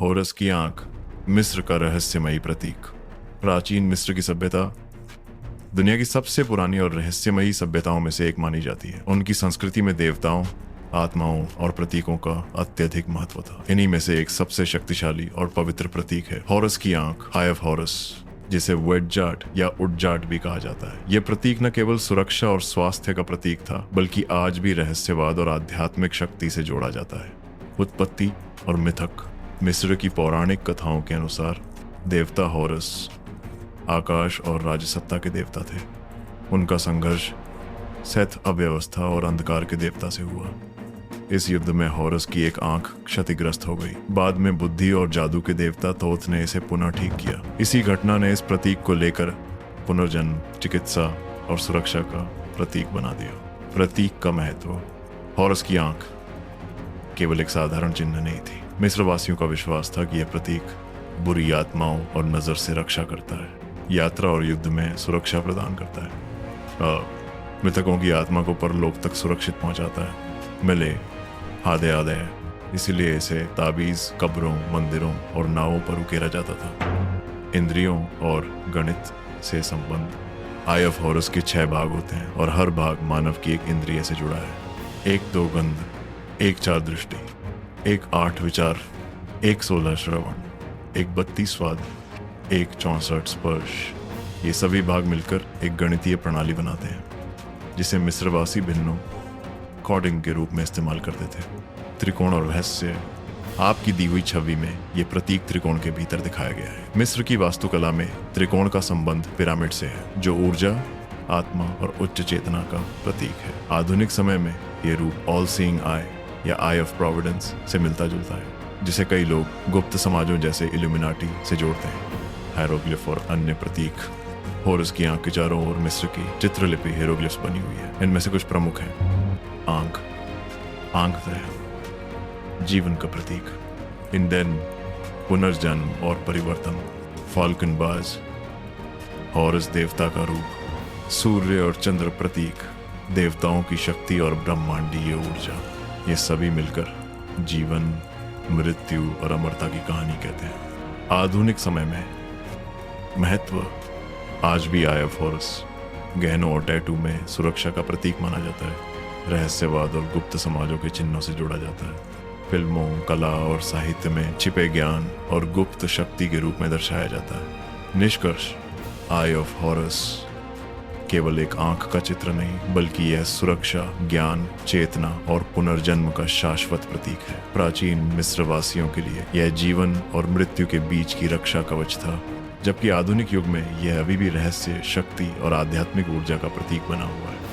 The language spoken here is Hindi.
होरस की आंख, मिस्र का रहस्यमयी प्रतीक। प्राचीन मिस्र की सभ्यता दुनिया की सबसे पुरानी और रहस्यमयी सभ्यताओं में से एक मानी जाती है। उनकी संस्कृति में देवताओं, आत्माओं और प्रतीकों का अत्यधिक महत्व था। इन्हीं में से एक सबसे शक्तिशाली और पवित्र प्रतीक है होरस की आंख, आई ऑफ हॉरस, जिसे वेडजाट या उडजाट भी कहा जाता है। यह प्रतीक न केवल सुरक्षा और स्वास्थ्य का प्रतीक था, बल्कि आज भी रहस्यवाद और आध्यात्मिक शक्ति से जोड़ा जाता है। उत्पत्ति और मिथक। मिस्र की पौराणिक कथाओं के अनुसार देवता होरस आकाश और राजसत्ता के देवता थे। उनका संघर्ष सेथ, अव्यवस्था और अंधकार के देवता से हुआ। इस युद्ध में होरस की एक आंख क्षतिग्रस्त हो गई। बाद में बुद्धि और जादू के देवता तोथ ने इसे पुनः ठीक किया। इसी घटना ने इस प्रतीक को लेकर पुनर्जन्म, चिकित्सा और सुरक्षा का प्रतीक बना दिया। प्रतीक का महत्व। होरस की आंख केवल एक साधारण चिन्ह नहीं थी। मिस्र वासियों का विश्वास था कि यह प्रतीक बुरी आत्माओं और नजर से रक्षा करता है, यात्रा और युद्ध में सुरक्षा प्रदान करता है, मृतकों की आत्मा को परलोक तक सुरक्षित पहुंचाता है। मिले हादे आदे है, इसीलिए इसे ताबीज, कब्रों, मंदिरों और नावों पर उकेरा जाता था। इंद्रियों और गणित से संबंध। आई ऑफ हॉरस के 6 भाग होते हैं और हर भाग मानव की एक इंद्रिय से जुड़ा है। 1 2 गंध, 1 4 दृष्टि, 1 8 विचार, 1 16 श्रवण, 1 32 स्वाद, 1 64 स्पर्श। ये सभी भाग मिलकर एक गणितीय प्रणाली बनाते हैं, जिसे मिस्रवासी भिन्नों कॉर्डिंग के रूप में इस्तेमाल करते थे। त्रिकोण और रहस्य। आपकी दी हुई छवि में ये प्रतीक त्रिकोण के भीतर दिखाया गया है। मिस्र की वास्तुकला में त्रिकोण का संबंध पिरामिड से है, जो ऊर्जा, आत्मा और उच्च चेतना का प्रतीक है। आधुनिक समय में ये रूप ऑल सीइंग आई या आई ऑफ प्रोविडेंस से मिलता जुलता है, जिसे कई लोग गुप्त समाजों जैसे इल्यूमिनाटी से जोड़ते हैं। हायरोग्लिफ और अन्य प्रतीक। होरस की आंख के चारों ओर मिस्र की चित्रलिपि हेरोग्लिफ्स बनी हुई है। इनमें से कुछ प्रमुख हैं। आंख, जीवन का प्रतीक। इंदेन, पुनर्जन्म और परिवर्तन। फाल्कन बाज, हॉरस देवता का रूप। सूर्य और चंद्र प्रतीक, देवताओं की शक्ति और ब्रह्मांडीय ऊर्जा। ये सभी मिलकर जीवन, मृत्यु और अमरता की कहानी कहते हैं। आधुनिक समय में महत्व। आज भी आई ऑफ हॉरस गहनों और टैटू में सुरक्षा का प्रतीक माना जाता है। रहस्यवाद और गुप्त समाजों के चिन्हों से जोड़ा जाता है। फिल्मों, कला और साहित्य में छिपे ज्ञान और गुप्त शक्ति के रूप में दर्शाया जाता है। निष्कर्ष, आई ऑफ हॉरस केवल एक आंख का चित्र नहीं, बल्कि यह सुरक्षा, ज्ञान, चेतना और पुनर्जन्म का शाश्वत प्रतीक है। प्राचीन मिस्रवासियों के लिए यह जीवन और मृत्यु के बीच की रक्षा कवच था, जबकि आधुनिक युग में यह अभी भी रहस्य, शक्ति और आध्यात्मिक ऊर्जा का प्रतीक बना हुआ है।